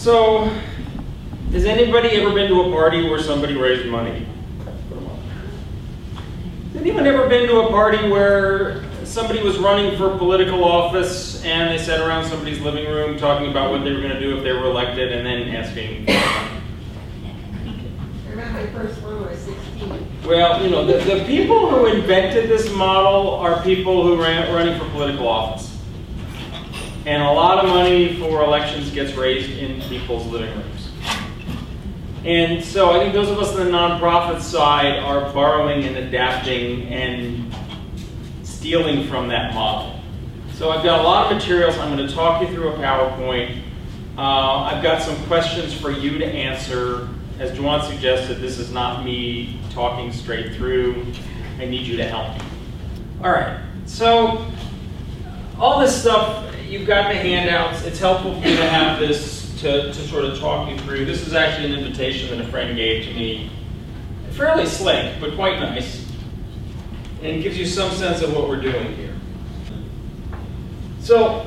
So, has anybody ever been to a party where somebody raised money? Has anyone ever been to a party where somebody was running for political office and they sat around somebody's living room talking about what they were going to do if they were elected and then asking for money? I remember my first one when I was 16. Well, you know, the people who invented this model are people who running for political office. And a lot of money for elections gets raised in people's living rooms. And so I think those of us on the nonprofit side are borrowing and adapting and stealing from that model. So I've got a lot of materials. I'm going to talk you through a PowerPoint. I've got some questions for you to answer. As Juan suggested, this is not me talking straight through. I need you to help me. All right, so all this stuff you've got the handouts. It's helpful for you to have this to sort of talk you through. This is actually an invitation that a friend gave to me. Fairly slick, but quite nice. And it gives you some sense of what we're doing here. So,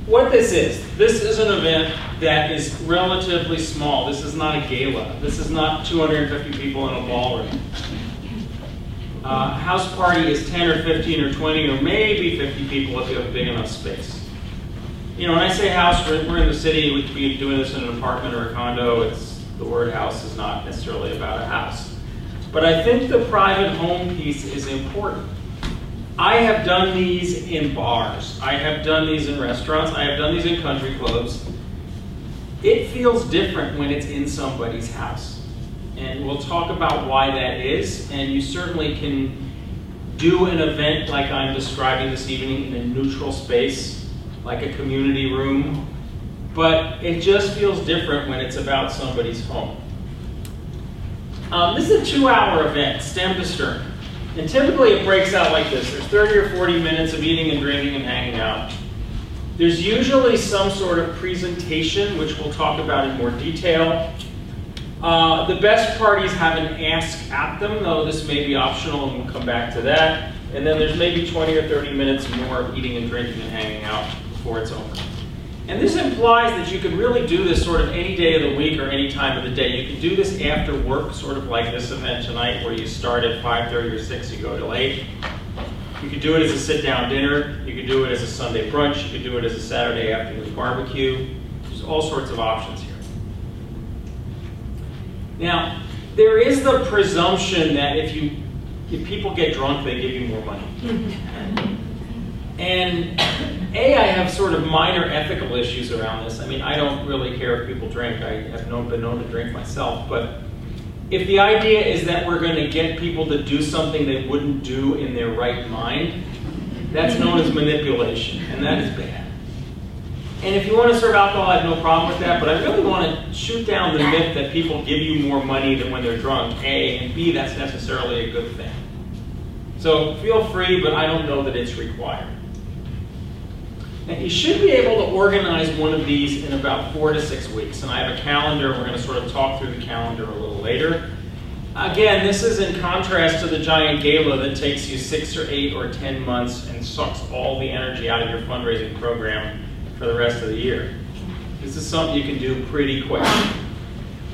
what this is an event that is relatively small. This is not a gala. This is not 250 people in a ballroom. House party is 10 or 15 or 20 or maybe 50 people if you have a big enough space. You know, when I say house, we're in the city. We could be doing this in an apartment or a condo. The word house is not necessarily about a house. But I think the private home piece is important. I have done these in bars. I have done these in restaurants. I have done these in country clubs. It feels different when it's in somebody's house. And we'll talk about why that is. And you certainly can do an event like I'm describing this evening in a neutral space, like a community room. But it just feels different when it's about somebody's home. This is a 2-hour event, stem to stern. And typically it breaks out like this. There's 30 or 40 minutes of eating and drinking and hanging out. There's usually some sort of presentation, which we'll talk about in more detail. The best parties have an ask at them, though this may be optional, and we'll come back to that. And then there's maybe 20 or 30 minutes more of eating and drinking and hanging out before it's over. And this implies that you could really do this sort of any day of the week or any time of the day. You could do this after work, sort of like this event tonight, where you start at 5:30 or 6, you go till 8. You could do it as a sit-down dinner. You could do it as a Sunday brunch. You could do it as a Saturday afternoon barbecue. There's all sorts of options here. Now, there is the presumption that if people get drunk, they give you more money. And I have sort of minor ethical issues around this. I mean, I don't really care if people drink. I have been known to drink myself. But if the idea is that we're going to get people to do something they wouldn't do in their right mind, that's known as manipulation, and that is bad. And if you want to serve alcohol, I have no problem with that, but I really want to shoot down the myth that people give you more money than when they're drunk, A, and B, that's necessarily a good thing. So feel free, but I don't know that it's required. Now, you should be able to organize one of these in about 4 to 6 weeks, and I have a calendar. We're going to sort of talk through the calendar a little later. Again, this is in contrast to the giant gala that takes you 6 or 8 or 10 months and sucks all the energy out of your fundraising program for the rest of the year. This is something you can do pretty quick.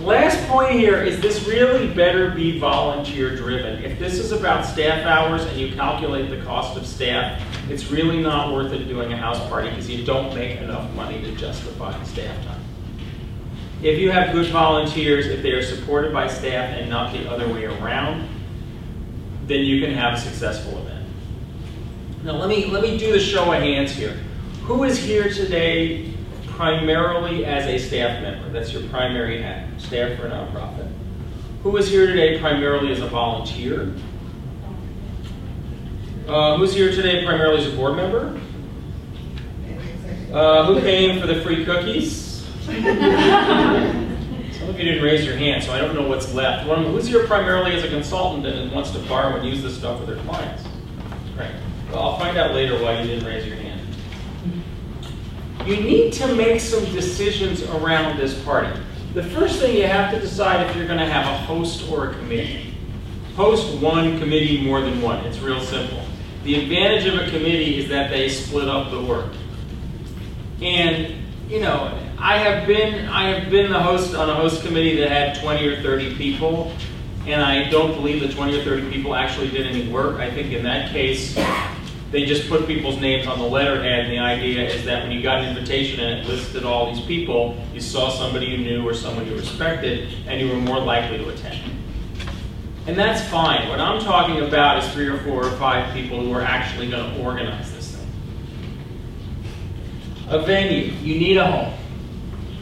Last point here is this really better be volunteer driven. If this is about staff hours and you calculate the cost of staff, it's really not worth it doing a house party because you don't make enough money to justify the staff time. If you have good volunteers, if they are supported by staff and not the other way around, then you can have a successful event. Now let me do the show of hands here. Who is here today primarily as a staff member? That's your primary hat, staff for a nonprofit. Who is here today primarily as a volunteer? Who's here today primarily as a board member? Who came for the free cookies? Some of you didn't raise your hand, so I don't know what's left. Who's here primarily as a consultant and wants to borrow and use this stuff with their clients? Great. Well, I'll find out later why you didn't raise your hand. You need to make some decisions around this party. The first thing you have to decide if you're going to have a host or a committee. Host one, committee more than one. It's real simple. The advantage of a committee is that they split up the work. And, you know, I have been the host on a host committee that had 20 or 30 people, and I don't believe the 20 or 30 people actually did any work. I think in that case, they just put people's names on the letterhead, and the idea is that when you got an invitation and it listed all these people, you saw somebody you knew or someone you respected, and you were more likely to attend. And that's fine. What I'm talking about is 3 or 4 or 5 people who are actually going to organize this thing. A venue. You need a home.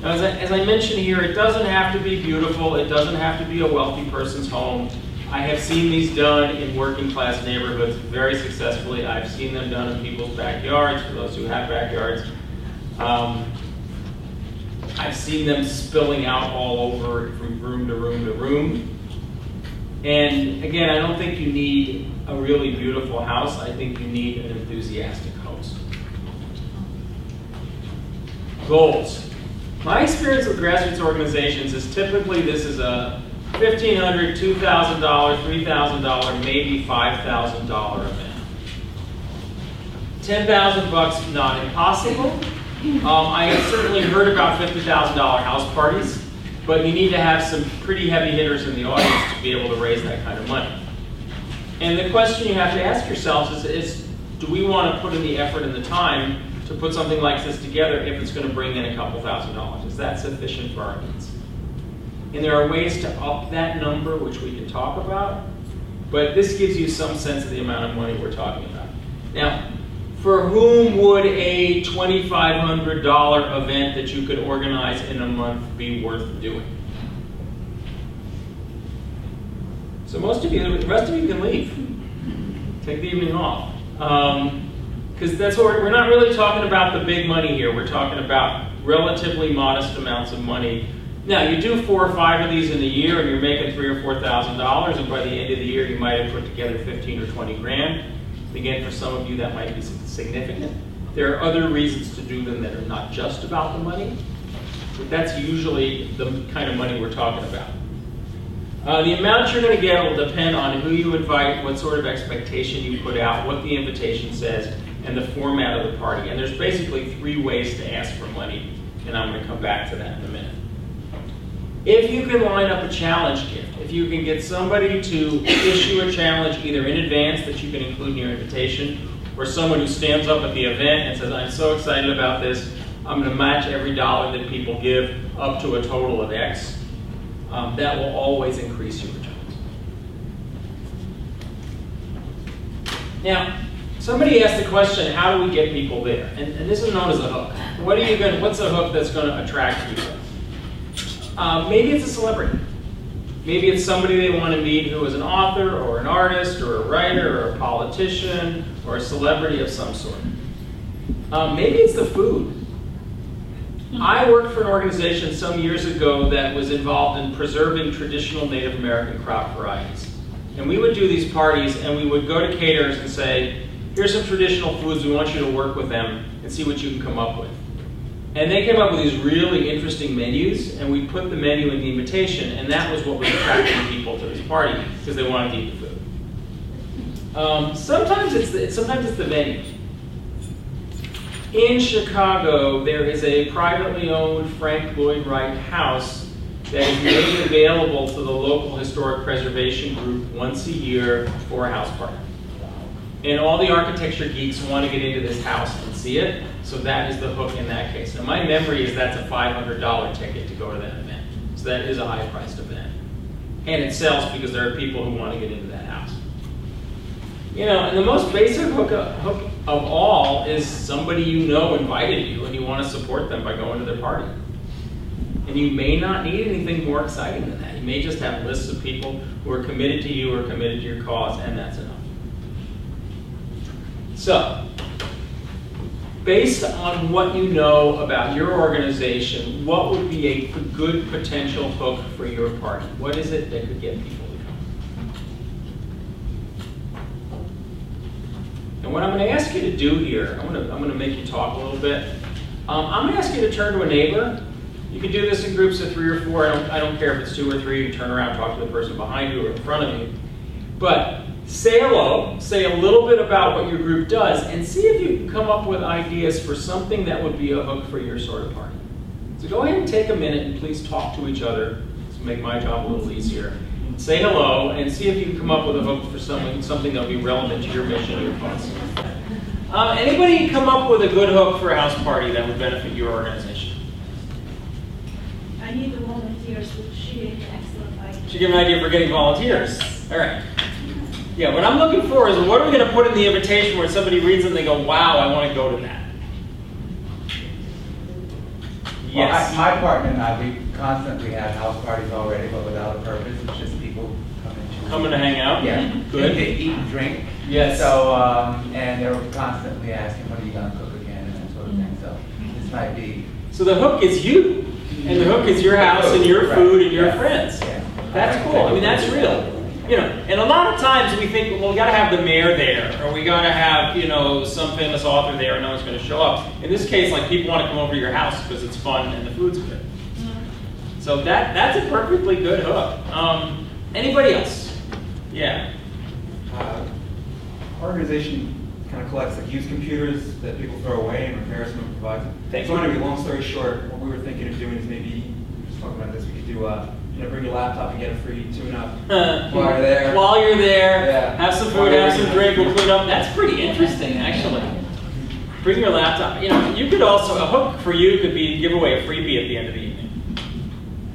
Now, as I mentioned here, it doesn't have to be beautiful. It doesn't have to be a wealthy person's home. I have seen these done in working class neighborhoods very successfully. I've seen them done in people's backyards, for those who have backyards. I've seen them spilling out all over from room to room to room. And again, I don't think you need a really beautiful house. I think you need an enthusiastic host. Goals. My experience with grassroots organizations is typically this is a $1,500, $2,000, $3,000, maybe $5,000 event. $10,000, not impossible. I have certainly heard about $50,000 house parties, but you need to have some pretty heavy hitters in the audience to be able to raise that kind of money. And the question you have to ask yourselves is do we want to put in the effort and the time to put something like this together if it's going to bring in a couple $1,000s? Is that sufficient for our needs? And there are ways to up that number, which we can talk about, but this gives you some sense of the amount of money we're talking about. Now, for whom would a $2,500 event that you could organize in a month be worth doing? So most of you, the rest of you can leave. Take the evening off. Because that's what we're not really talking about the big money here. We're talking about relatively modest amounts of money. Now, you do 4 or 5 of these in a year and you're making $3,000 or $4,000, and by the end of the year you might have put together 15 or 20 grand. Again, for some of you that might be significant. There are other reasons to do them that are not just about the money, but that's usually the kind of money we're talking about. The amount you're going to get will depend on who you invite, what sort of expectation you put out, what the invitation says, and the format of the party. And there's basically 3 ways to ask for money, and I'm going to come back to that in a minute. If you can line up a challenge gift, if you can get somebody to issue a challenge either in advance that you can include in your invitation, or someone who stands up at the event and says, I'm so excited about this, I'm going to match every dollar that people give up to a total of X, that will always increase your returns. Now, somebody asked the question, how do we get people there? And this is known as a hook. What's a hook that's going to attract people? Maybe it's a celebrity. Maybe it's somebody they want to meet who is an author or an artist or a writer or a politician or a celebrity of some sort. Maybe it's the food. I worked for an organization some years ago that was involved in preserving traditional Native American crop varieties. And we would do these parties and we would go to caterers and say, here's some traditional foods, we want you to work with them and see what you can come up with. And they came up with these really interesting menus, and we put the menu in the invitation, and that was what was attracting people to this party, because they wanted to eat the food. Sometimes it's the venue. In Chicago, there is a privately owned Frank Lloyd Wright house that is made available to the local historic preservation group once a year for a house party. And all the architecture geeks want to get into this house and see it, so that is the hook in that case. Now my memory is that's a $500 ticket to go to that event. So that is a high-priced event. And it sells because there are people who want to get into that house. You know, and the most basic hook of all is somebody you know invited you and you want to support them by going to their party. And you may not need anything more exciting than that. You may just have lists of people who are committed to you or committed to your cause, and that's enough. So, based on what you know about your organization, what would be a good potential hook for your party? What is it that could get people to come? And what I'm going to ask you to do here, I'm going to make you talk a little bit. I'm going to ask you to turn to a neighbor. You can do this in groups of 3 or 4. I don't care if it's 2 or 3. You turn around, talk to the person behind you or in front of you. But say hello, say a little bit about what your group does, and see if you can come up with ideas for something that would be a hook for your sort of party. So go ahead and take a minute and please talk to each other to make my job a little easier. Say hello and see if you can come up with a hook for something that'll be relevant to your mission or your cause. Anybody come up with a good hook for a house party that would benefit your organization? I need the volunteers, which she gave an excellent idea. Should give an idea for getting volunteers. All right. Yeah, what I'm looking for is what are we going to put in the invitation where somebody reads it and they go, wow, I want to go to that. Yes. Well, my partner and I, we constantly have house parties already, but without a purpose. It's just people coming to hang out? Yeah. Good. They eat and drink. Yes. So, and they're constantly asking, when are you going to cook again, and that sort of thing. So this might be. So the hook is you. And the hook is your house and your food and your friends. Yeah. That's cool. I mean, that's real. You know, and a lot of times we think, well, we got to have the mayor there, or we got to have, you know, some famous author there, and no one's going to show up. In this case, like, people want to come over to your house because it's fun and the food's good. So that's a perfectly good hook. Anybody else? Yeah. Our organization kind of collects like used computers that people throw away and repairs them and provides them. Thank So you. anyway, long story short, what we were thinking of doing is maybe, just talking about this, we could do, you know, bring your laptop and get a free tune-up while you're there. While you're there, Yeah. have some food, have some drink, we'll clean up. That's pretty interesting, actually. Bring your laptop. You know, you could also, a hook for you could be give away a freebie at the end of the evening.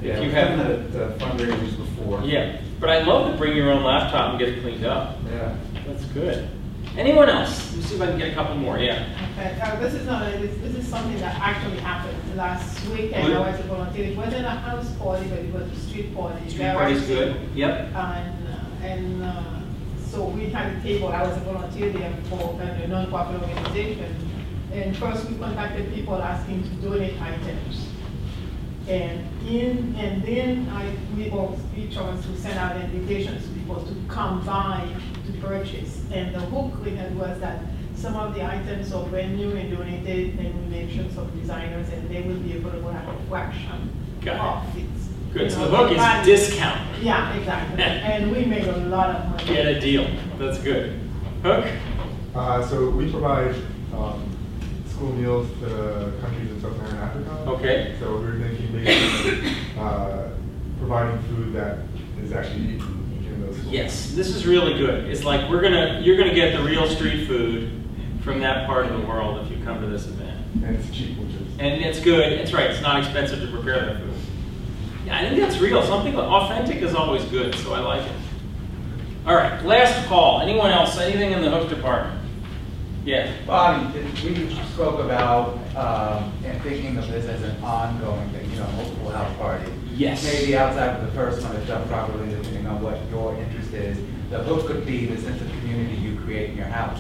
Yeah, you we've have- done that at fundraisers before. Yeah, but I love to bring your own laptop and get it cleaned up. Yeah. That's good. Anyone else? Let me see if I can get a couple more. Yeah. Okay, this is not this is something that actually happened last weekend. I was a volunteer. It wasn't a house party, but it was a street party. Street party's good. Yep. And so we had a table. I was a volunteer there for a non-profit organization. And first we contacted people asking to donate items. And then we asked each of us to send out invitations to people to come by to purchase. And the hook we had was that some of the items are brand new and donated, and we mentioned some designers, and they will be able to have a fraction off it. Good. So You the know, hook is discount. Yeah, exactly. And we made a lot of money. Get a deal. That's good. Hook? So we provide school meals to countries in Sub-Saharan Africa. Okay. So we were thinking maybe providing food that is actually eaten in those schools. Yes, this is really good. It's like you're gonna get the real street food from that part of the world if you come to this event. And it's cheap, which is. And it's good. It's right. It's not expensive to prepare that food. Yeah, I think that's real. Something authentic is always good, so I like it. All right, last call. Anyone else? Anything in the hook department? Yeah. Well, I mean, we spoke about and thinking of this as an ongoing thing, you know, multiple house parties. Yes. Maybe outside of the first one, if done properly, depending on what your interest is. The hook could be the sense of community you create in your house.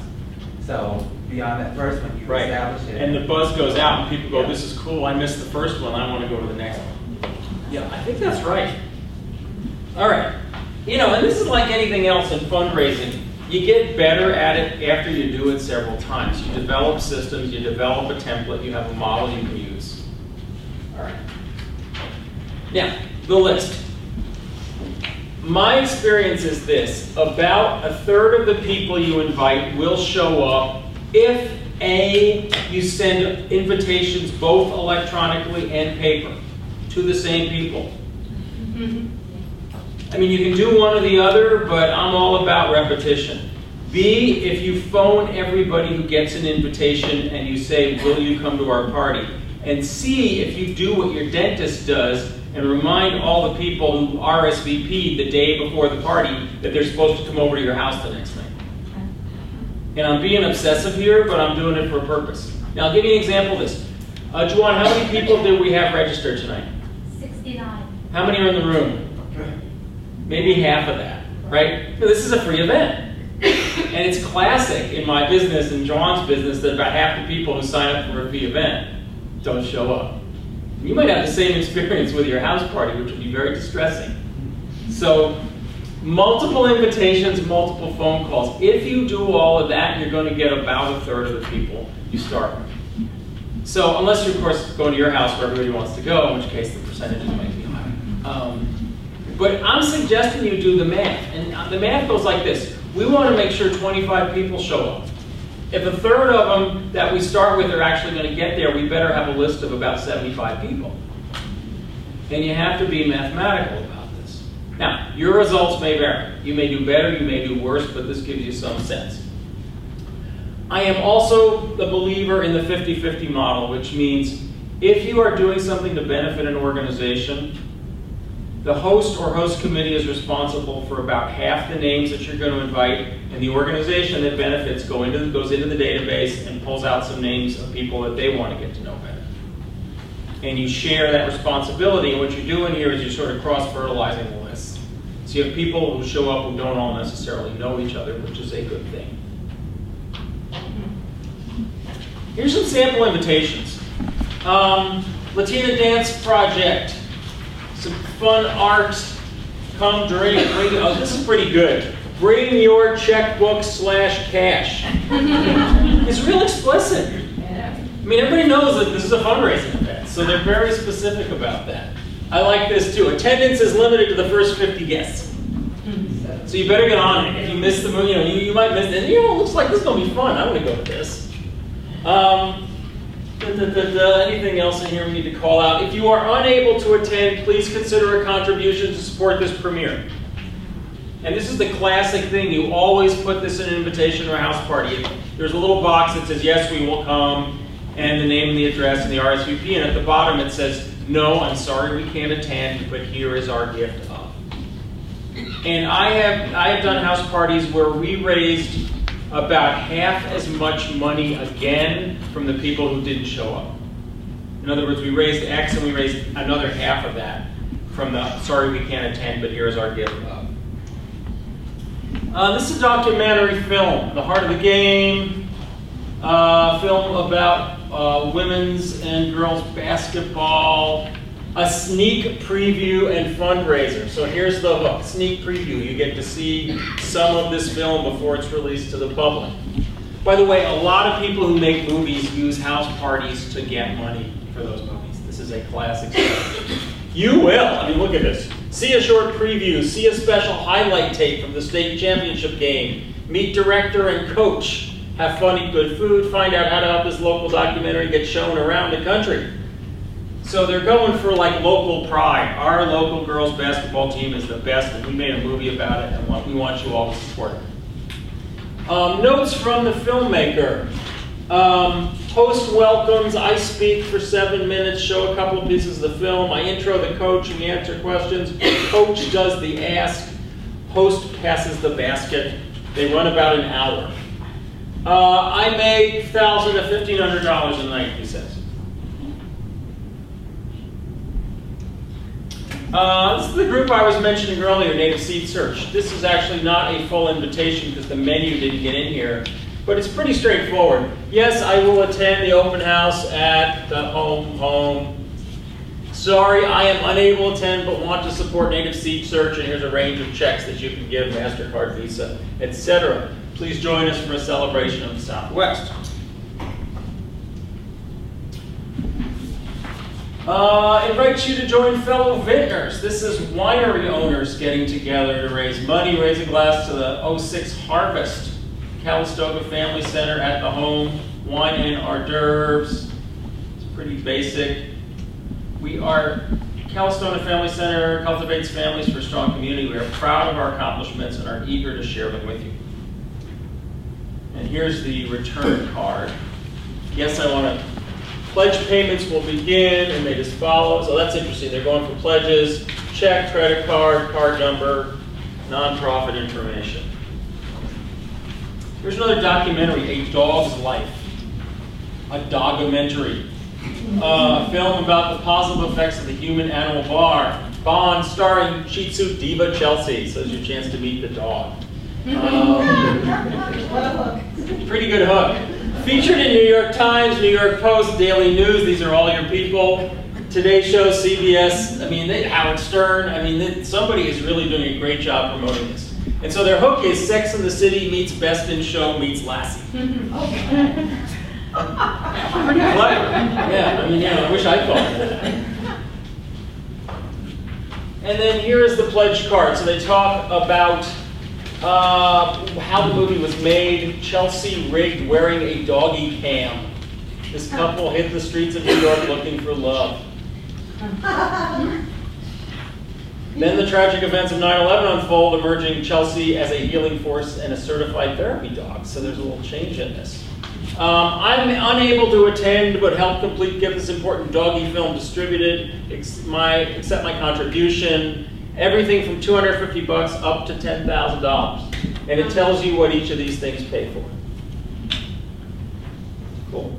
So beyond that first one, you establish it. And the buzz goes out and people go, this is cool, I missed the first one, I want to go to the next one. Yeah, I think that's right. All right. You know, and this is like anything else in fundraising. You get better at it after you do it several times. You develop systems, you develop a template, you have a model you can use. All right. Now, the list. My experience is this: about a third of the people you invite will show up if A, you send invitations both electronically and paper to the same people. I mean, you can do one or the other, but I'm all about repetition. B, if you phone everybody who gets an invitation and you say, will you come to our party? And C, if you do what your dentist does and remind all the people who RSVP'd the day before the party that they're supposed to come over to your house the next night. And I'm being obsessive here, but I'm doing it for a purpose. Now, I'll give you an example of this. Juwan, how many people did we have registered tonight? 69. How many are in the room? Maybe half of that, right? So this is a free event. And it's classic in my business and John's business that about half the people who sign up for a free event don't show up. You might have the same experience with your house party, which would be very distressing. So multiple invitations, multiple phone calls. If you do all of that, you're going to get about a third of the people you start with. So unless you're, of course, going to your house where everybody wants to go, in which case the percentages might be higher. But I'm suggesting you do the math. And the math goes like this. We want to make sure 25 people show up. If a third of them that we start with are actually going to get there, we better have a list of about 75 people. And you have to be mathematical about this. Now, your results may vary. You may do better, you may do worse, but this gives you some sense. I am also the believer in the 50-50 model, which means if you are doing something to benefit an organization, the host or host committee is responsible for about half the names that you're going to invite, and the organization that benefits goes into the database and pulls out some names of people that they want to get to know better. And you share that responsibility, and what you're doing here is you're sort of cross-fertilizing the list. So you have people who show up who don't all necessarily know each other, which is a good thing. Here's some sample invitations. Latina Dance Project. Some fun art. Come drink. Oh, this is pretty good. Bring your checkbook/cash. It's real explicit. I mean, everybody knows that this is a fundraising event, so they're very specific about that. I like this too. Attendance is limited to the first 50 guests. So you better get on it. If you miss the movie, you might miss it. It looks like this is going to be fun. I want to go to this. Anything else in here we need to call out? If you are unable to attend, please consider a contribution to support this premiere. And this is the classic thing. You always put this in an invitation to a house party. There's a little box that says, yes, we will come, and the name and the address and the RSVP. And at the bottom it says, no, I'm sorry we can't attend, but here is our gift of. And I have done house parties where we raised about half as much money again from the people who didn't show up. In other words, we raised X and we raised another half of that from the sorry we can't attend, but here's our gift of. This is a documentary film, The Heart of the Game, film about women's and girls basketball, a sneak preview and fundraiser. So here's the hook, sneak preview. You get to see some of this film before it's released to the public. By the way, a lot of people who make movies use house parties to get money for those movies. This is a classic strategy. You will, I mean, look at this. See a short preview, see a special highlight tape from the state championship game, meet director and coach, have fun, eat good food, find out how to help this local documentary get shown around the country. So they're going for like local pride. Our local girls basketball team is the best, and we made a movie about it, and we want you all to support it. Notes from the filmmaker. Host welcomes, I speak for 7 minutes, show a couple of pieces of the film. I intro the coach and we answer questions. Coach does the ask. Host passes the basket. They run about an hour. I made $1,000 to $1,500 a night, he says. This is the group I was mentioning earlier, Native Seed Search. This is actually not a full invitation because the menu didn't get in here, but it's pretty straightforward. Yes, I will attend the open house at the home. Sorry, I am unable to attend but want to support Native Seed Search, and here's a range of checks that you can give, MasterCard, Visa, etc. Please join us for a celebration of the Southwest. Invite you to join fellow vintners. This is winery owners getting together to raise money, raise a glass to the 06 harvest. Calistoga Family Center at the home, wine and hors d'oeuvres. It's pretty basic. Calistoga Family Center cultivates families for a strong community. We are proud of our accomplishments and are eager to share them with you. And here's the return card. Yes, I want to. Pledge payments will begin, and they just follow. So that's interesting. They're going for pledges, check, credit card, card number, nonprofit information. Here's another documentary, A Dog's Life. A dogumentary. A film about the positive effects of the human-animal bond, starring Shih Tzu diva Chelsea. So it's your chance to meet the dog. Pretty good hook. Featured in New York Times, New York Post, Daily News. These are all your people. Today Show, CBS, Howard Stern. Somebody is really doing a great job promoting this. And so their hook is Sex and the City meets Best in Show meets Lassie. Pretty clever. Yeah, I wish I thought of that. And then here is the pledge card. So they talk about how the movie was made. Chelsea rigged wearing a doggy cam. This couple hit the streets of New York looking for love. Then the tragic events of 9/11 unfold, emerging Chelsea as a healing force and a certified therapy dog. So there's a little change in this. I'm unable to attend, but help get this important doggy film distributed. Accept my contribution. Everything from $250 up to $10,000, and it tells you what each of these things pay for. Cool.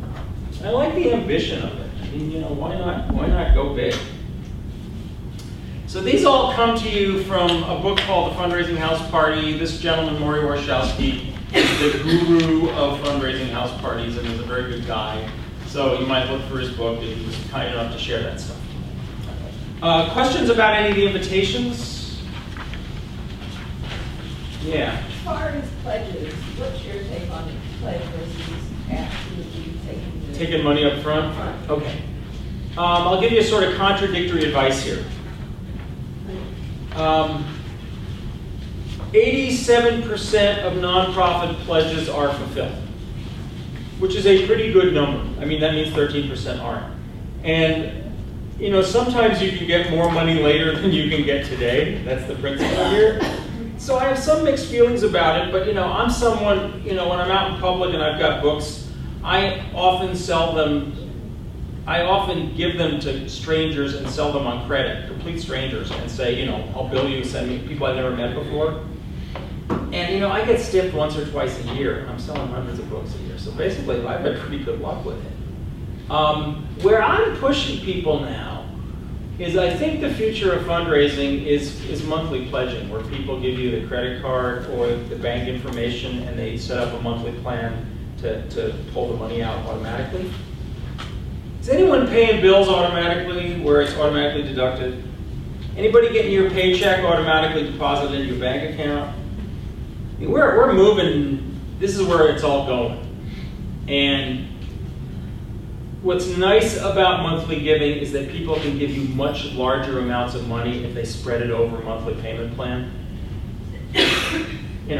I like the ambition of it. I mean, why not go big? So these all come to you from a book called The Fundraising House Party. This gentleman, Maury Warshawski, is the guru of fundraising house parties and is a very good guy. So you might look for his book, and he was kind enough to share that stuff. Questions about any of the invitations? Yeah. As far as pledges, what's your take on pledge versus actually Taking money up front? Okay. I'll give you a sort of contradictory advice here. 87% of nonprofit pledges are fulfilled, which is a pretty good number. I mean, that means 13% aren't. And sometimes you can get more money later than you can get today. That's the principle here. So I have some mixed feelings about it, but I'm someone, when I'm out in public and I've got books, I often give them to strangers and sell them on credit, complete strangers, and say, I'll bill you, send me people I've never met before. And I get stiffed once or twice a year, and I'm selling hundreds of books a year. So basically, I've had pretty good luck with it. Where I'm pushing people now is I think the future of fundraising is monthly pledging, where people give you the credit card or the bank information, and they set up a monthly plan to pull the money out automatically. Is anyone paying bills automatically, where it's automatically deducted? Anybody getting your paycheck automatically deposited into your bank account? I mean, we're moving, this is where it's all going. And what's nice about monthly giving is that people can give you much larger amounts of money if they spread it over a monthly payment plan.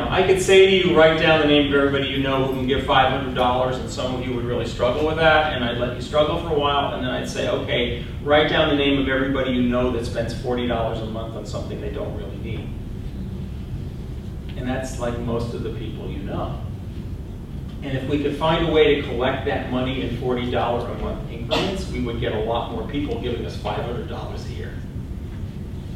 I could say to you, write down the name of everybody you know who can give $500, and some of you would really struggle with that, and I'd let you struggle for a while, and then I'd say, okay, write down the name of everybody you know that spends $40 a month on something they don't really need. And that's like most of the people you know. And if we could find a way to collect that money in $40 a month increments, we would get a lot more people giving us $500 a year.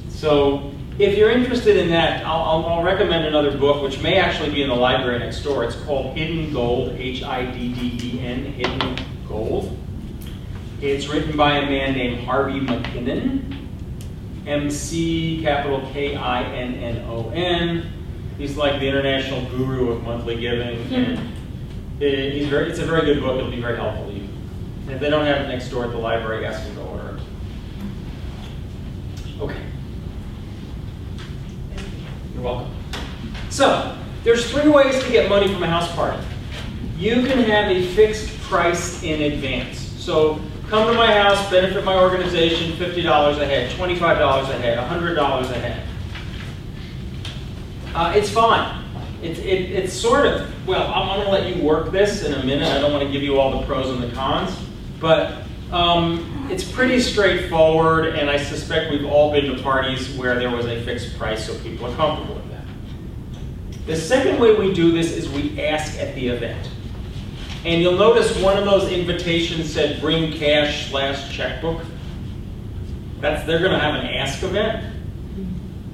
So if you're interested in that, I'll recommend another book, which may actually be in the library next door. It's called Hidden Gold, Hidden, Hidden Gold. It's written by a man named Harvey McKinnon, McKinnon. He's like the international guru of monthly giving, and it's a very good book. It'll be very helpful to you. And if they don't have it next door at the library, ask them to order it. Okay. You're welcome. So, there's 3 ways to get money from a house party. You can have a fixed price in advance. So, come to my house, benefit my organization, $50 a head, $25 a head, $100 a head. It's fine. It's sort of, well, I'm going to let you work this in a minute. I don't want to give you all the pros and the cons, but it's pretty straightforward, and I suspect we've all been to parties where there was a fixed price, so people are comfortable with that. The second way we do this is we ask at the event. And you'll notice one of those invitations said, bring cash/checkbook. They're going to have an ask event.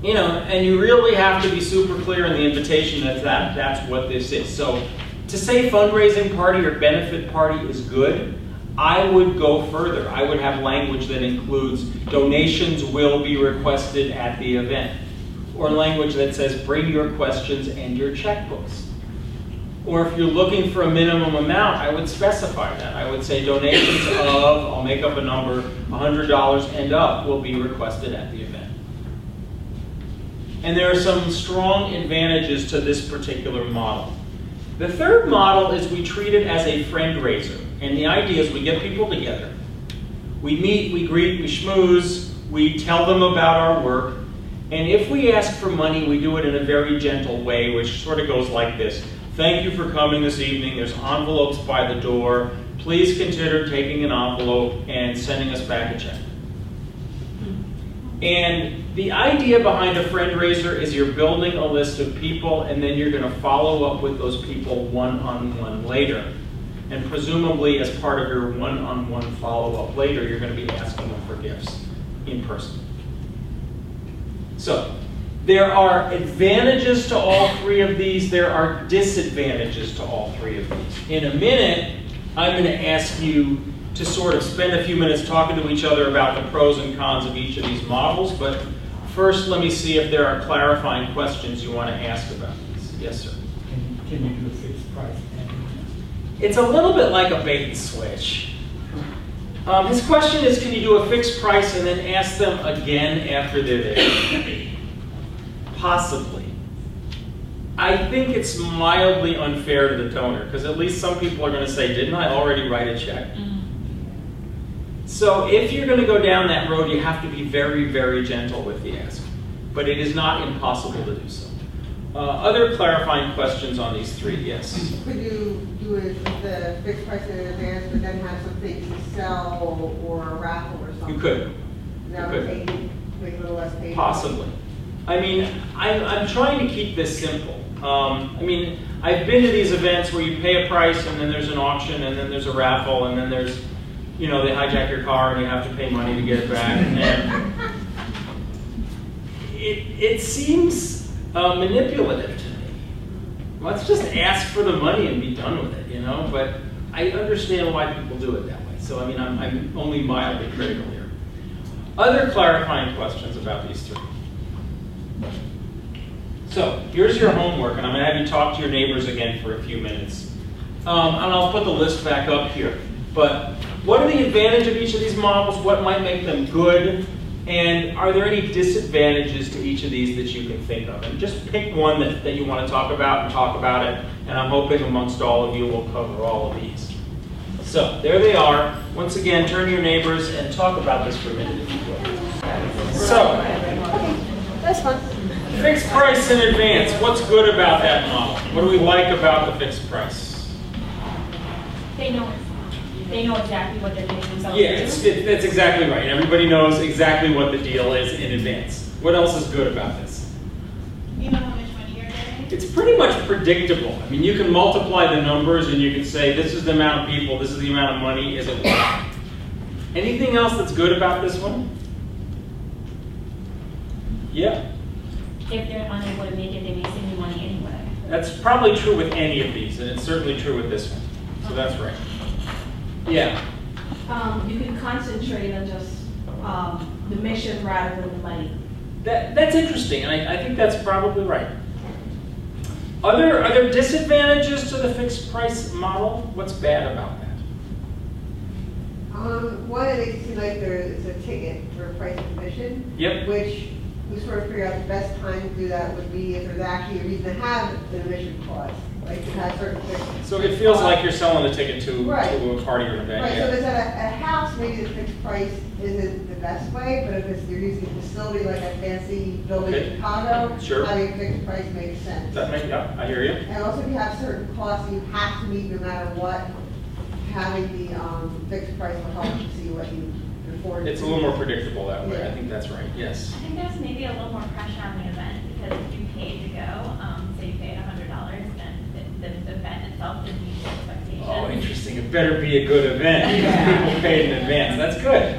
And you really have to be super clear in the invitation that that's what this is. So to say fundraising party or benefit party is good, I would go further. I would have language that includes donations will be requested at the event, or language that says bring your questions and your checkbooks. Or if you're looking for a minimum amount, I would specify that. I would say donations of, I'll make up a number, $100 and up will be requested at the event. And there are some strong advantages to this particular model. The third model is we treat it as a friend raiser. And the idea is we get people together. We meet, we greet, we schmooze, we tell them about our work. And if we ask for money, we do it in a very gentle way, which sort of goes like this. Thank you for coming this evening. There's envelopes by the door. Please consider taking an envelope and sending us back a check. And the idea behind a friend-raiser is you're building a list of people, and then you're going to follow up with those people one-on-one later. And presumably, as part of your one-on-one follow-up later, you're going to be asking them for gifts in person. So, there are advantages to all three of these. There are disadvantages to all three of these. In a minute, I'm going to ask you to sort of spend a few minutes talking to each other about the pros and cons of each of these models. But first, let me see if there are clarifying questions you want to ask about these. Yes, sir. Can you do a fixed price? It's a little bit like a bait and switch. His question is, can you do a fixed price and then ask them again after they're there? Possibly. I think it's mildly unfair to the donor, because at least some people are going to say, didn't I already write a check? So if you're going to go down that road, you have to be very, very gentle with the ask. But it is not impossible to do so. Other clarifying questions on these three? Yes? Could you do it with the fixed price in advance, but then have something to sell or a raffle or something? You could. That would make a little less painful. Possibly. I mean, I'm trying to keep this simple. I mean, I've been to these events where you pay a price and then there's an auction and then there's a raffle and then there's, you know, they hijack your car and you have to pay money to get it back. And it seems manipulative to me. Let's just ask for the money and be done with it, you know? But I understand why people do it that way. So, I mean, I'm only mildly critical here. Other clarifying questions about these three? So, here's your homework, and I'm going to have you talk to your neighbors again for a few minutes. And I'll put the list back up here. But what are the advantages of each of these models? What might make them good? And are there any disadvantages to each of these that you can think of? And just pick one that you want to talk about and talk about it. And I'm hoping amongst all of you we'll cover all of these. So, there they are. Once again, turn to your neighbors and talk about this for a minute if you will. So, That's fun. fixed price in advance. What's good about that model? What do we like about the fixed price? They know exactly what they're getting themselves Yeah, into. that's exactly right. Everybody knows exactly what the deal is in advance. What else is good about this? You know how much money you're getting? It's pretty much predictable. I mean, you can multiply the numbers and you can say, this is the amount of people, this is the amount of money, is it worth it? Anything else that's good about this one? Yeah. If they're unable to make it, they may send you money anyway. That's probably true with any of these, and it's certainly true with this one. So that's right. Yeah. You can concentrate on just the mission rather than the money. That's interesting, and I think that's probably right. Are there disadvantages to the fixed price model? What's bad about that? One, it makes it seem like there is a ticket for a price of admission. Yep. Which we sort of figure out the best time to do that would be if there's actually a reason to have an admission clause, like to have certain things. So it feels like you're selling the ticket to Right. a party or an event. Right, so Yeah. if it's at a house, maybe the fixed price isn't the best way, but if you're using a facility like a fancy building Okay. in Chicago, Sure. having a fixed price makes sense. Yeah, I hear you. And also if you have certain costs you have to meet no matter what, having the fixed price will help you see what you can afford. It's a little more predictable that way. I Yeah. think that's right. Yes. I think there's maybe a little more pressure on the event because if you paid to go, say you paid $100, then the event itself didn't meet your expectations. Oh, interesting. It better be a good event because people paid in advance. That's good.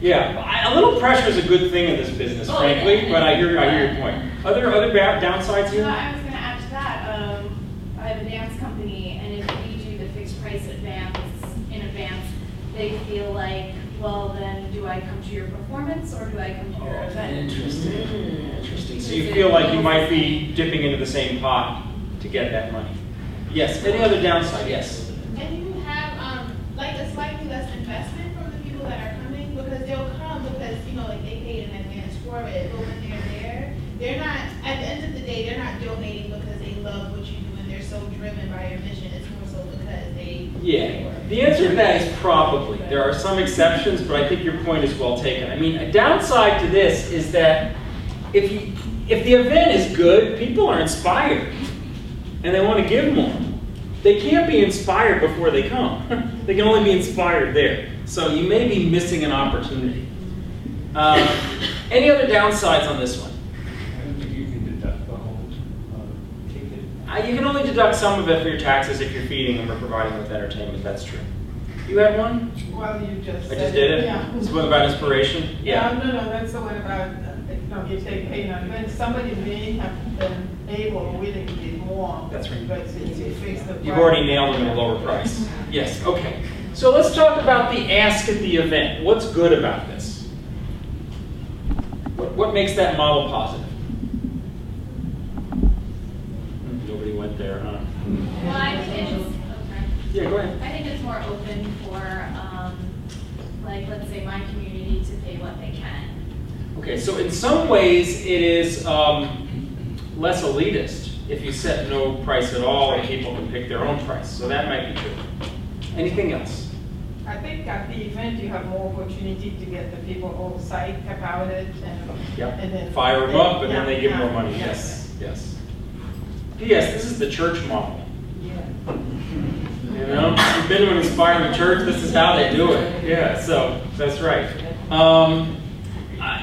Yeah, a little pressure is a good thing in this business, frankly. Yeah. But I hear your point. Other downsides here? No, I was going to add to that. I have a dance company, and if we do the fixed price in advance, they feel like, well, then do I come to your performance or do I come to your event? Interesting. Interesting. So you feel like you might be dipping into the same pot to get that money. Yes. Any other downside? Yes. And you have like a slightly less investment from the people that are coming because they'll come because, you know, like they paid in advance for it, but when they're there, they're not, at the end of the day, they're not donating because they love what you do and they're so driven by your mission. It's more so because they. Yeah. The answer to that is probably. There are some exceptions, but I think your point is well taken. I mean, a downside to this is that if the event is good, people are inspired and they want to give more. They can't be inspired before they come. They can only be inspired there. So you may be missing an opportunity. Any other downsides on this one? I don't think you can deduct the whole ticket. You can only deduct some of it for your taxes if you're feeding them or providing them with entertainment. That's true. You had one? Well, you just I said just did it? Yeah. It's one about inspiration? Yeah. No, that's the one about, if they pay now, when somebody may have been able or willing to give more. That's right. But since you fix the price. You've already nailed them at a lower price. Yes, okay. So let's talk about the ask at the event. What's good about this? What makes that model positive? Nobody went there, huh? Well, I think it's, Yeah, go ahead. I think it's more open for, like, let's say my community to pay what they can. Okay, so in some ways it is less elitist if you set no price at all and people can pick their own price. So that might be true. Anything else? I think at the event you have more opportunity to get the people all psyched about it Yep. and then. Fire them up and then they give Yeah, more money. yeah, Yes, yes. Yes, this is the church model. Yeah. You know, you've been to an inspiring church, this is how they do it. Yeah, so that's right.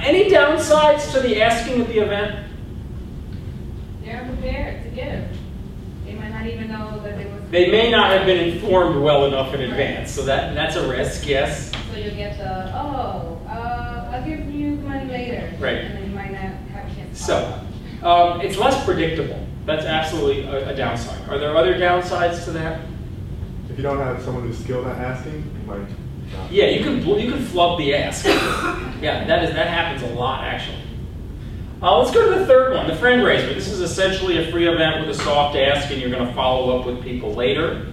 Any downsides to the asking at the event? They're prepared to give. They might not even know that they were. They may not have been informed well enough in advance, so that's a risk, yes. So you'll get the, I'll give you money later. Right. And then you might not have a chance to follow So, up. it's less predictable. That's absolutely a downside. Are there other downsides to that? If you don't have someone who's skilled at asking, you might not. Yeah, you can flub the ask. Yeah, that happens a lot actually. Let's go to the third one, the fundraiser. This is essentially a free event with a soft ask, and you're going to follow up with people later.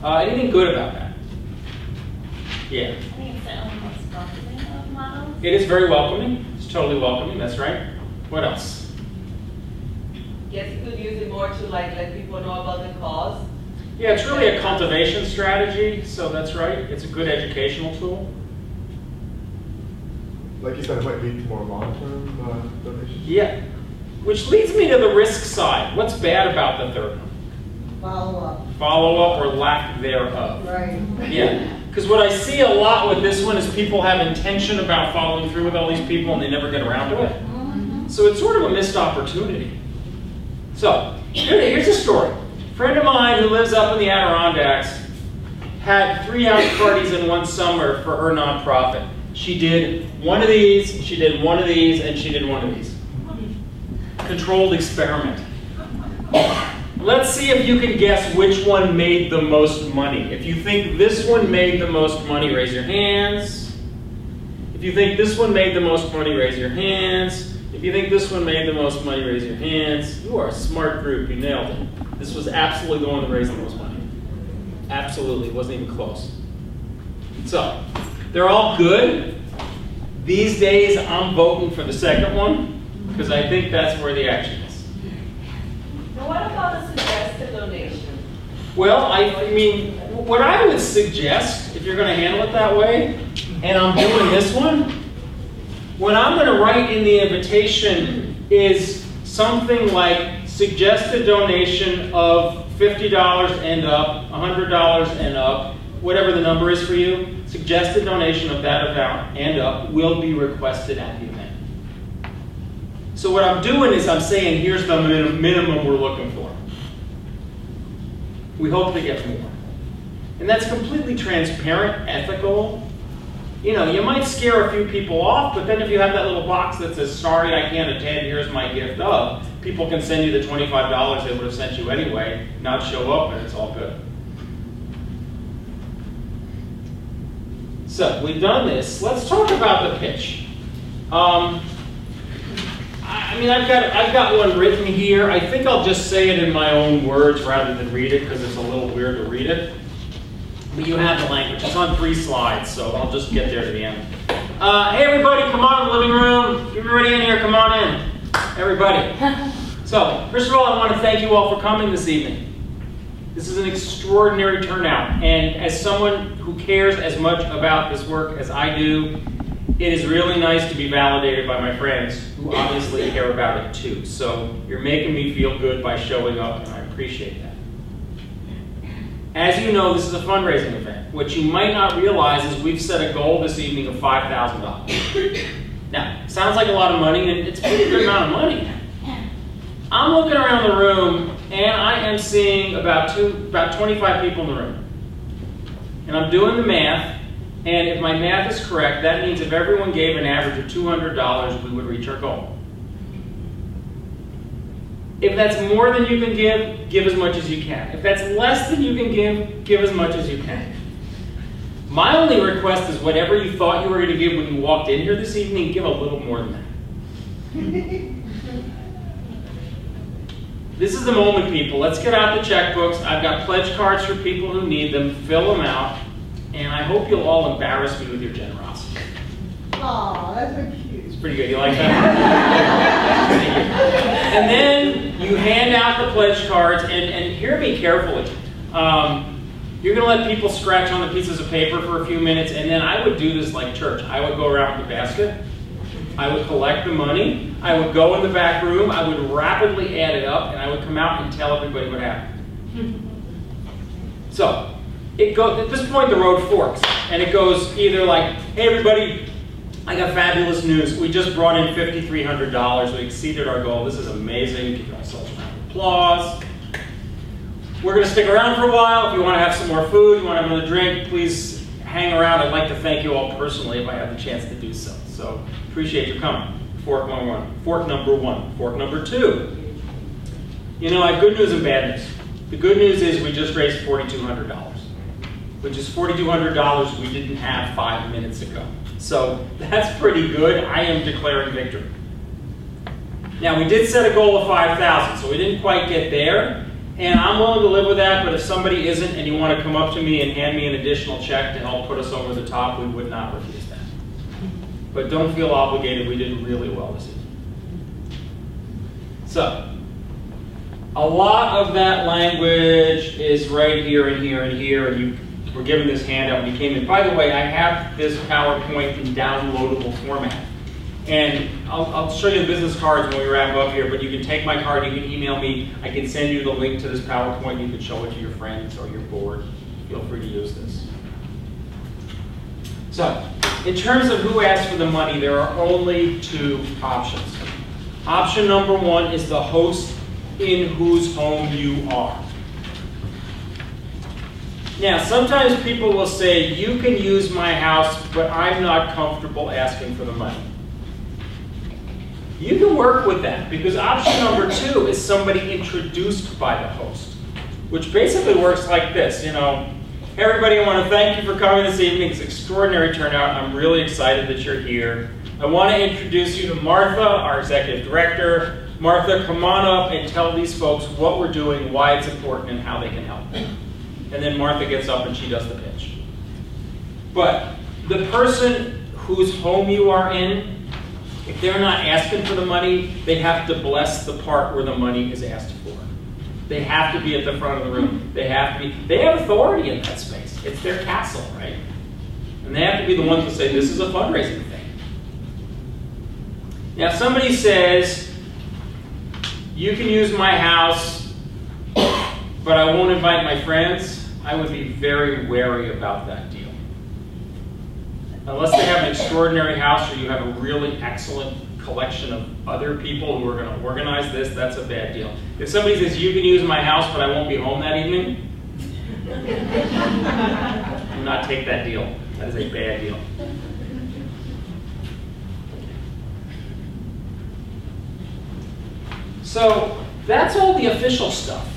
Anything good about that? Yeah, I think it's the only most welcoming of models. it is very welcoming. It's totally welcoming. That's right. What else? Guess you could use it more to like let people know about the cause. Yeah, it's really a cultivation strategy. So that's right. It's a good educational tool. Like you said, it might lead to more long-term donations. Yeah, which leads me to the risk side. What's bad about the third one? Follow up. Follow up or lack thereof. Right. Yeah, because what I see a lot with this one is people have intention about following through with all these people and they never get around to it. So it's sort of a missed opportunity. So here's a story. A friend of mine who lives up in the Adirondacks had 3 house parties in one summer for her nonprofit. She did one of these, she did one of these, and she did one of these. Controlled experiment. Let's see if you can guess which one made the most money. If you think this one made the most money, raise your hands. If you think this one made the most money, raise your hands. If you think this one made the most money, raise your hands. You are a smart group, you nailed it. This was absolutely the one that raised the most money. Absolutely, it wasn't even close. So, they're all good. These days, I'm voting for the second one, because I think that's where the action is. Now what about a suggested donation? Well, I mean, what I would suggest, if you're going to handle it that way, and I'm doing this one, what I'm going to write in the invitation is something like suggested donation of $50 and up, $100 and up, whatever the number is for you, suggested donation of that amount and up will be requested at the event. So what I'm doing is I'm saying here's the minimum we're looking for. We hope to get more. And that's completely transparent, ethical. You know, you might scare a few people off, but then if you have that little box that says, sorry, I can't attend, here's my gift of, people can send you the $25 they would have sent you anyway, not show up, and it's all good. So, we've done this. Let's talk about the pitch. I mean, I've got one written here. I think I'll just say it in my own words rather than read it, because it's a little weird to read it. But you have the language. It's on 3 slides, so I'll just get there to the end. Hey, everybody, come on in the living room. Everybody in here, come on in. Everybody. So, first of all, I want to thank you all for coming this evening. This is an extraordinary turnout, and as someone who cares as much about this work as I do, it is really nice to be validated by my friends who obviously care about it too. So you're making me feel good by showing up, and I appreciate that. As you know, this is a fundraising event. What you might not realize is we've set a goal this evening of $5,000. Now, sounds like a lot of money, and it's a pretty good amount of money. I'm looking around the room, and I am seeing about 25 people in the room. And I'm doing the math, and if my math is correct, that means if everyone gave an average of $200, we would reach our goal. If that's more than you can give as much as you can. If that's less than you can give as much as you can. My only request is whatever you thought you were going to give when you walked in here this evening, give a little more than that. This is the moment, people. Let's get out the checkbooks. I've got pledge cards for people who need them. Fill them out. And I hope you'll all embarrass me with your generosity. Aw, that's so cute. It's pretty good. You like that? And then you hand out the pledge cards. And hear me carefully. You're going to let people scratch on the pieces of paper for a few minutes. And then I would do this like church. I would go around with the basket. I would collect the money, I would go in the back room, I would rapidly add it up, and I would come out and tell everybody what happened. So, at this point the road forks, and it goes either like, hey everybody, I got fabulous news. We just brought in $5,300, we exceeded our goal, this is amazing, give ourselves a round of applause. We're going to stick around for a while. If you want to have some more food, you want to have another drink, please hang around. I'd like to thank you all personally if I have the chance to do so. So, appreciate your coming. Fork number one. Fork number two. You know, I have good news and bad news. The good news is we just raised $4,200, which is $4,200 we didn't have 5 minutes ago. So that's pretty good. I am declaring victory. Now, we did set a goal of $5,000, so we didn't quite get there. And I'm willing to live with that, but if somebody isn't and you want to come up to me and hand me an additional check to help put us over the top, we would not refuse that. But don't feel obligated, we did really well this evening. So, a lot of that language is right here and here and here, and you were given this handout when you came in. By the way, I have this PowerPoint in downloadable format. And I'll show you the business cards when we wrap up here, but you can take my card, you can email me, I can send you the link to this PowerPoint, you can show it to your friends or your board. Feel free to use this. So, in terms of who asks for the money, there are only two options. Option number one is the host in whose home you are. Now, sometimes people will say, you can use my house, but I'm not comfortable asking for the money. You can work with that, because option number two is somebody introduced by the host, which basically works like this, you know, hey everybody, I want to thank you for coming this evening. It's an extraordinary turnout. I'm really excited that you're here. I want to introduce you to Martha, our executive director. Martha, come on up and tell these folks what we're doing, why it's important, and how they can help. And then Martha gets up and she does the pitch. But the person whose home you are in, if they're not asking for the money, they have to bless the part where the money is asked for. They have to be at the front of the room. They have authority in that space. It's their castle, right? And they have to be the ones to say, this is a fundraising thing. Now, if somebody says, you can use my house, but I won't invite my friends, I would be very wary about that deal. Unless they have an extraordinary house or you have a really excellent collection of other people who are going to organize this, that's a bad deal. If somebody says, you can use my house, but I won't be home that evening, do not take that deal. That is a bad deal. So, that's all the official stuff.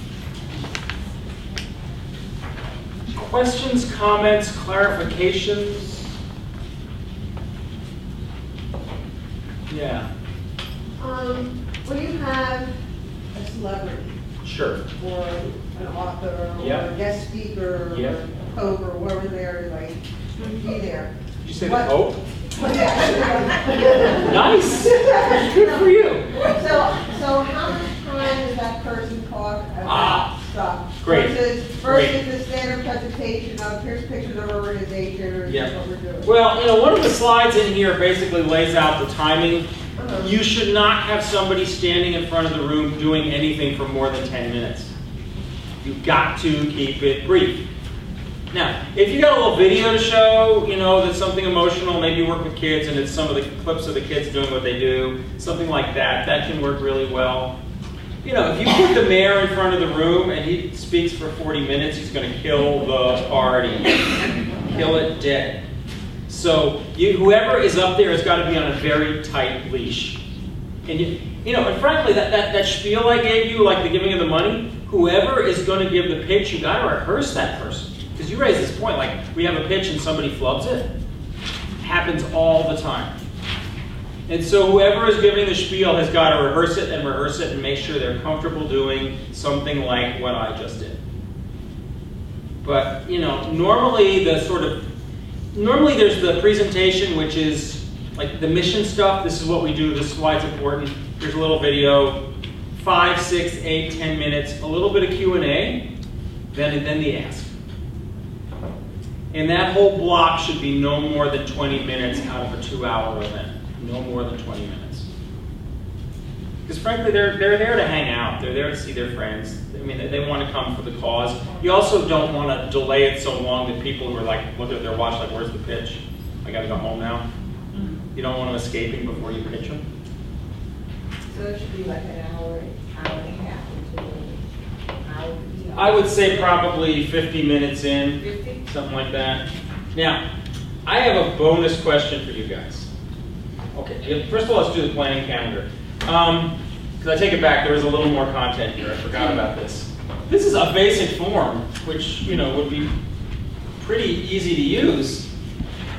Questions, comments, clarifications? Yeah. When you have a celebrity, Sure. or an author, or Yep. a guest speaker, Yep. or Pope, or whoever there, like, be there. Did you say What- the Pope? Yeah. Nice. Good for you. So how much time does that person talk about stuff? Great. Versus Great. the standard presentation of, here's pictures of our organization, or Yeah. here's what we're doing. Well, you know, one of the slides in here basically lays out the timing. Uh-huh. You should not have somebody standing in front of the room doing anything for more than 10 minutes. You've got to keep it brief. Now, if you got a little video to show, you know, that's something emotional, maybe you work with kids and it's some of the clips of the kids doing what they do, something like that, that can work really well. You know, if you put the mayor in front of the room and he speaks for 40 minutes, he's going to kill the party, kill it dead. So whoever is up there has got to be on a very tight leash. And you know, and frankly, that spiel I gave you, like the giving of the money, whoever is going to give the pitch, you got to rehearse that person. Because you raise this point, like we have a pitch and somebody flubs it. Happens all the time. And so whoever is giving the spiel has got to rehearse it and make sure they're comfortable doing something like what I just did. But, you know, normally there's the presentation, which is like the mission stuff. This is what we do. This is why it's important. Here's a little video, 5, 6, 8, 10 minutes, a little bit of Q&A, then the ask. And that whole block should be no more than 20 minutes out of a 2-hour event. No more than 20 minutes. Because frankly, they're there to hang out. They're there to see their friends. I mean, they want to come for the cause. You also don't want to delay it so long that people who are like, look at their watch, like, where's the pitch? I got to go home now. You don't want them escaping before you pitch them. So it should be like an hour and a half until I would say probably 50 minutes in, 50? something like that. Now, I have a bonus question for you guys. Okay, first of all, let's do the planning calendar. Because I take it back, there was a little more content here. I forgot about this. This is a basic form, which, you know, would be pretty easy to use.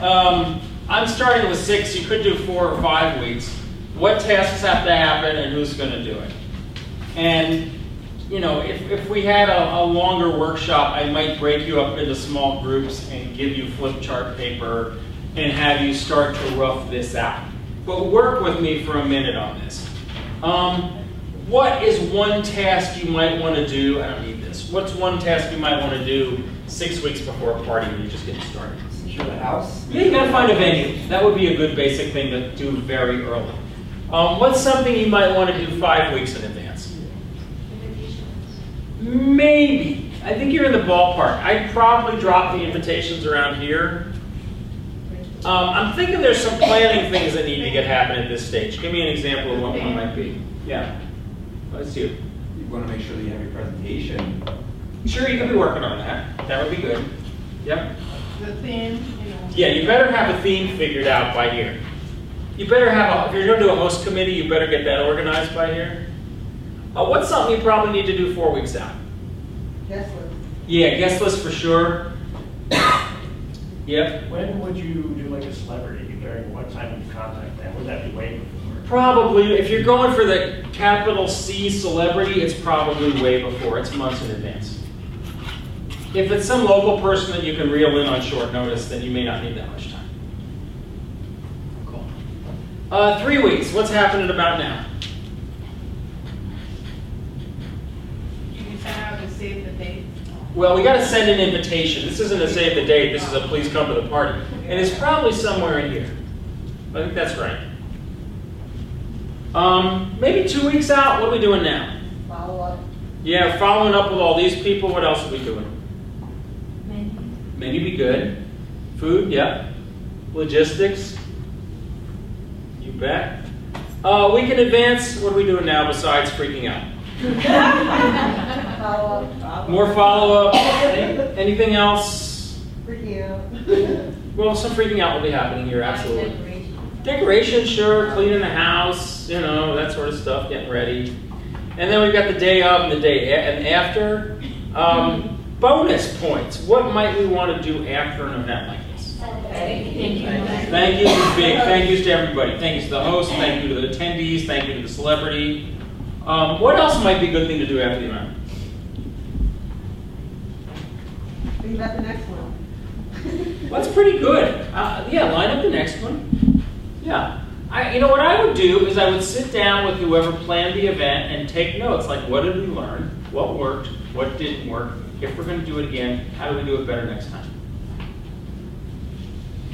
I'm starting with 6. You could do 4 or 5 weeks. What tasks have to happen and who's going to do it? And, you know, if we had a longer workshop, I might break you up into small groups and give you flip chart paper and have you start to rough this out. But work with me for a minute on this. What is one task you might want to do? I don't need this. What's one task you might want to do 6 weeks before a party when you're just getting started? Secure the house. Yeah, you gotta find a venue. That would be a good basic thing to do very early. What's something you might want to do 5 weeks in advance? Maybe. I think you're in the ballpark. I'd probably drop the invitations around here. I'm thinking there's some planning things that need to get happen at this stage. Give me an example of what one might be. Yeah. Let's do. You want to make sure that you have your presentation. Sure, you could be working on that. That would be good. Yep. The theme, you know. Yeah, you better have a theme figured out by here. You better have if you're going to do a host committee, you better get that organized by here. What's something you probably need to do 4 weeks out? Guest list. Yeah, guest list for sure. Yep. When would you do like a celebrity? During what time would you contact them? Would that be way before? Probably, if you're going for the capital C celebrity, it's probably way before. It's months in advance. If it's some local person that you can reel in on short notice, then you may not need that much time. Cool. 3 weeks. What's happening about now? You send out to save the date. Well, we got to send an invitation. This isn't a save the date. This is a please come to the party. And it's probably somewhere in here. I think that's right. Maybe 2 weeks out. What are we doing now? Follow up. Yeah, following up with all these people. What else are we doing? Menu. Menu be good. Food, yeah. Logistics. You bet. Week in advance. What are we doing now besides freaking out? Follow up. More follow-up. Anything else? Freaking out. Well, some freaking out will be happening here, absolutely. Decoration, sure. Cleaning the house, you know, that sort of stuff, getting ready. And then we've got the day of and the day and after. Bonus points. What might we want to do after an event like this? Thank you. Thank you to big. Thank yous to everybody. Thank you to the host. Thank you to the attendees. Thank you to the celebrity. What else might be a good thing to do after the event? Think about the next one. Well, that's pretty good. Yeah, line up the next one. Yeah. You know what I would do is I would sit down with whoever planned the event and take notes, like what did we learn, what worked, what didn't work, if we're going to do it again, how do we do it better next time?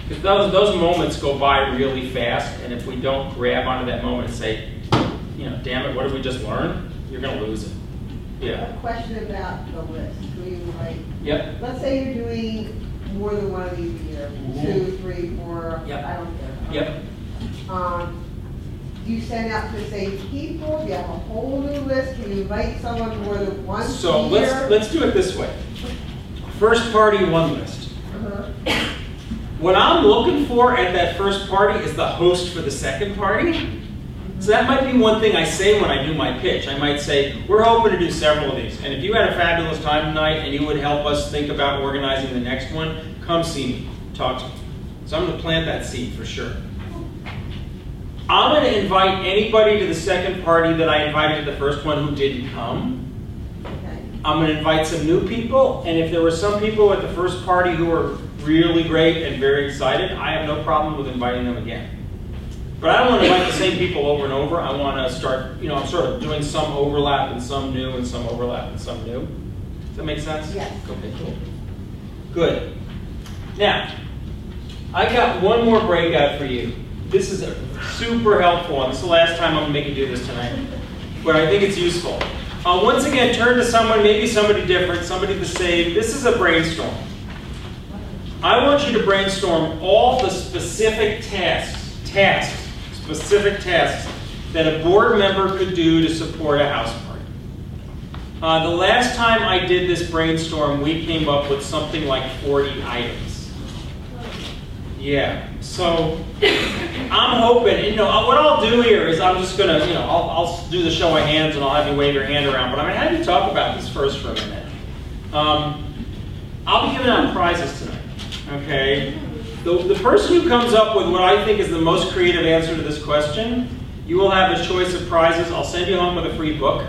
Because those moments go by really fast, and if we don't grab onto that moment and say, you know, damn it, what did we just learn? You're going to lose it. Yeah. A question about the list, who you invite. Yep. Let's say you're doing more than one of these a year, 2, 3, 4, Yep. I don't care. Yep. Do you send out to the same people? Do you have a whole new list? Can you invite someone more than once So a year? let's do it this way. First party, one list. Uh-huh. What I'm looking for at that first party is the host for the second party. So that might be one thing I say when I do my pitch. I might say, we're hoping to do several of these. And if you had a fabulous time tonight and you would help us think about organizing the next one, come see me, talk to me. So I'm going to plant that seed for sure. I'm going to invite anybody to the second party that I invited to the first one who didn't come. Okay. I'm going to invite some new people, and if there were some people at the first party who were really great and very excited, I have no problem with inviting them again. But I don't want to invite the same people over and over. I want to start, I'm sort of doing some overlap and some new and some overlap and some new. Does that make sense? Yes. Okay, cool. Good. Now, I got one more breakout for you. This is super helpful, and this is the last time I'm going to make you do this tonight. But I think it's useful. Once again, turn to someone, maybe somebody different, somebody the same. This is a brainstorm. I want you to brainstorm all the specific specific tasks that a board member could do to support a house party. The last time I did this brainstorm, we came up with something like 40 items. Yeah, so I'm hoping, what I'll do here is I'm just gonna, I'll do the show of hands and I'll have you wave your hand around, but I'm gonna have you talk about this first for a minute. I'll be giving out prizes tonight, okay? The person who comes up with what I think is the most creative answer to this question, you will have a choice of prizes. I'll send you home with a free book.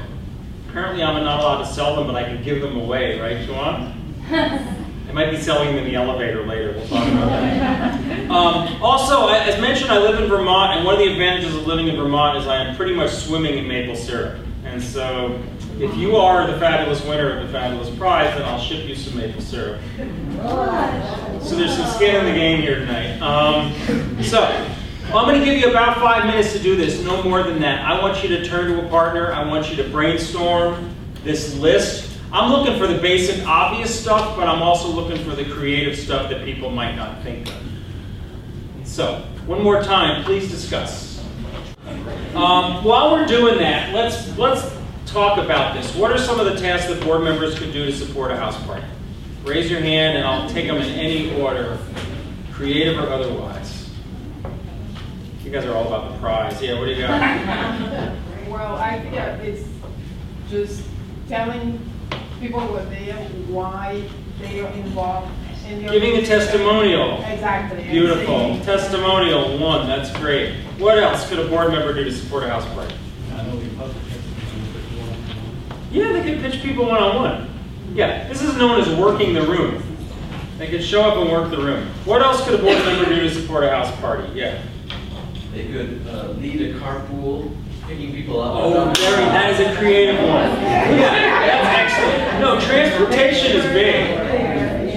Apparently I'm not allowed to sell them, but I can give them away, right, Joanne? I might be selling them in the elevator later. We'll talk about that. Also, as mentioned, I live in Vermont, and one of the advantages of living in Vermont is I am pretty much swimming in maple syrup. And so, if you are the fabulous winner of the fabulous prize, then I'll ship you some maple syrup. So there's some skin in the game here tonight. So, I'm going to give you about 5 minutes to do this, no more than that. I want you to turn to a partner. I want you to brainstorm this list. I'm looking for the basic, obvious stuff, but I'm also looking for the creative stuff that people might not think of. So, one more time, please discuss. While we're doing that, let's talk about this. What are some of the tasks that board members could do to support a house party? Raise your hand and I'll take them in any order, creative or otherwise. You guys are all about the prize. Yeah, what do you got? Well, I think it's just telling people who are there why they are involved. Giving a testimonial. Exactly. Beautiful. Testimonial, 1. That's great. What else could a board member do to support a house party? Yeah, they could pitch people one-on-one. Yeah, this is known as working the room. They could show up and work the room. What else could a board member do to support a house party? Yeah. They could lead a carpool, picking people up. Oh, that is a creative one. Yeah, that's excellent. No, transportation is big.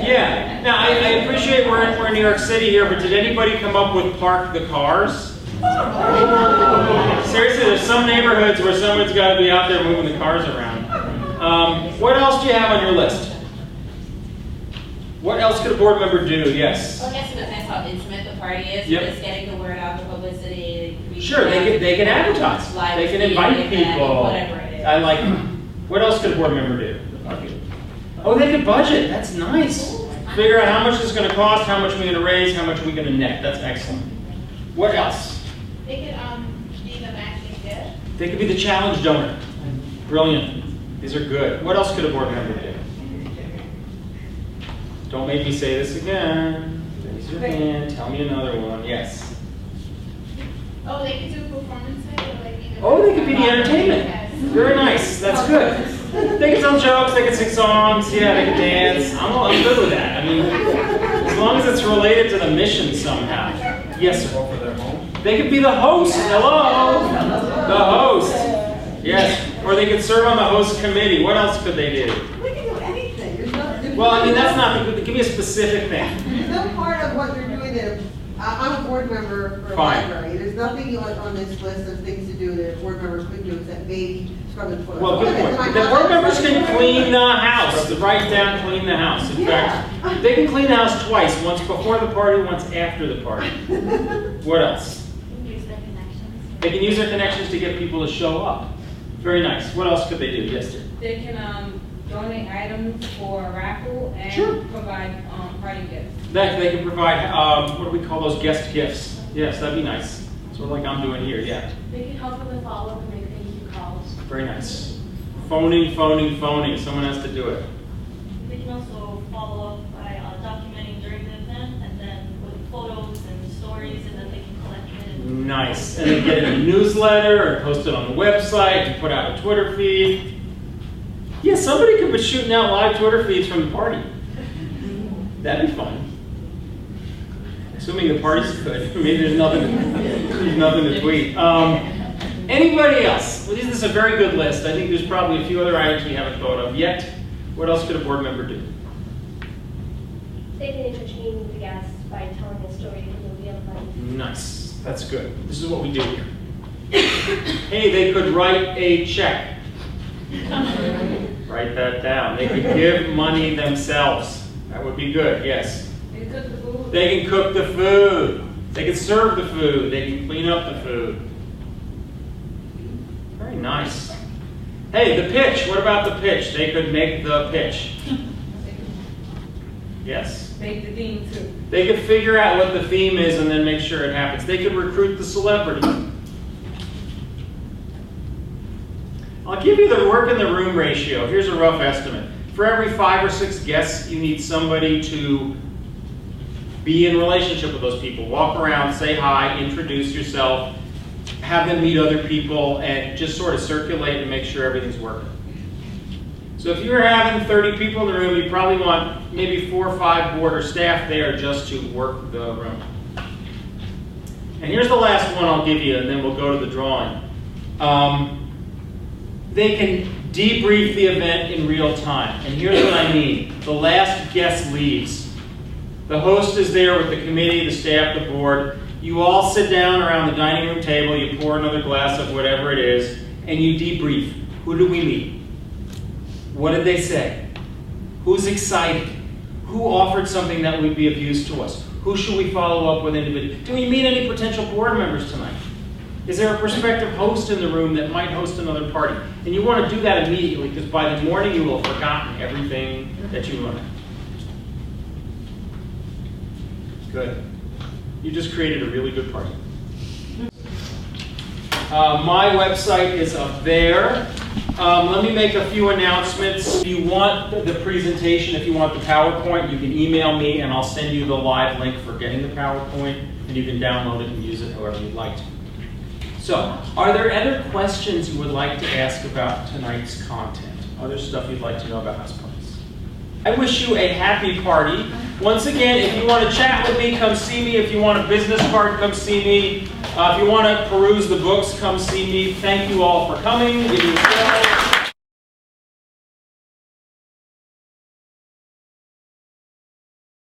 Yeah. Now, I appreciate we're in New York City here, but did anybody come up with park the cars? Seriously, there's some neighborhoods where someone's got to be out there moving the cars around. What else do you have on your list? What else could a board member do? Yes. Well, I guess it depends how intimate the party is. Yep. Just getting the word out, the publicity. Sure, they can advertise. They can invite people. Whatever it is. I like. What else could a board member do? Oh, they could budget. That's nice. Figure out how much it's going to cost, how much we're going to raise, how much we're going to net. That's excellent. What else? They could be the matching gift. They could be the challenge donor. Brilliant. These are good. What else could a board member do? Don't make me say this again. Raise your hand. Tell me another one. Yes. Oh, they could do performances. Oh, they could be the entertainment. Very nice. That's good. They can tell jokes. They can sing songs. Yeah, they can dance. I'm good with that. I mean, as long as it's related to the mission somehow. Yes, sir. For their home. They could be the host. Hello. The host. Yes. Or they could serve on the host committee. What else could they do? We can do anything. There's no, Well, I mean, that's not, give me a specific thing. There's no part of what they're doing that I'm a board member for a Fine. library. There's nothing on this list of things to do that board members could do except maybe scrub the toilet. Well, good point. The board members can clean the house, write down clean the house. In fact, they can clean the house twice, once before the party, once after the party. What else? Use their connections. They can use their connections to get people to show up. Very nice. What else could they do? Yes, dear. They can donate items for a raffle and Sure. provide party gifts. That they can provide, what do we call those, guest gifts? Yes, that'd be nice. Sort of like I'm doing here, yeah. They can help with the follow-up and make thank you calls. Very nice. Phoning. Someone has to do it. They can also follow up by documenting during the event and then with photos and stories, and then they can collect it. Nice. And then get it in a newsletter or post it on the website and put out a Twitter feed. Yeah, somebody could be shooting out live Twitter feeds from the party. That'd be fun. Assuming the party's good. Maybe there's nothing to tweet. Anybody else? Well, this is a very good list. I think there's probably a few other items we haven't thought of yet. What else could a board member do? They can entertain the guests by telling a story from the real life. Nice. That's good. This is what we do here. Hey, they could write a check. Write that down. They could give money themselves. That would be good, yes. They cook the food. They can cook the food. They can serve the food. They can clean up the food. Very nice. Hey, the pitch. What about the pitch? They could make the pitch. Yes. Make the theme too. They could figure out what the theme is and then make sure it happens. They could recruit the celebrity. I'll give you the work in the room ratio. Here's a rough estimate. For every 5 or 6 guests, you need somebody to be in relationship with those people. Walk around, say hi, introduce yourself, have them meet other people, and just sort of circulate and make sure everything's working. So if you're having 30 people in the room, you probably want maybe 4 or 5 board or staff there just to work the room. And here's the last one I'll give you, and then we'll go to the drawing. They can debrief the event in real time. And here's what I mean. The last guest leaves. The host is there with the committee, the staff, the board. You all sit down around the dining room table, you pour another glass of whatever it is, and you debrief. Who did we meet? What did they say? Who's excited? Who offered something that would be of use to us? Who should we follow up with individually? Do we meet any potential board members tonight? Is there a prospective host in the room that might host another party? And you want to do that immediately, because by the morning you will have forgotten everything that you learned. Good. You just created a really good party. My website is up there. Let me make a few announcements. If you want the presentation, if you want the PowerPoint, you can email me and I'll send you the live link for getting the PowerPoint, and you can download it and use it however you'd like to. So, are there other questions you would like to ask about tonight's content? Other stuff you'd like to know about house parties? I wish you a happy party. Once again, if you want to chat with me, come see me. If you want a business card, come see me. If you want to peruse the books, come see me. Thank you all for coming. Give me a show.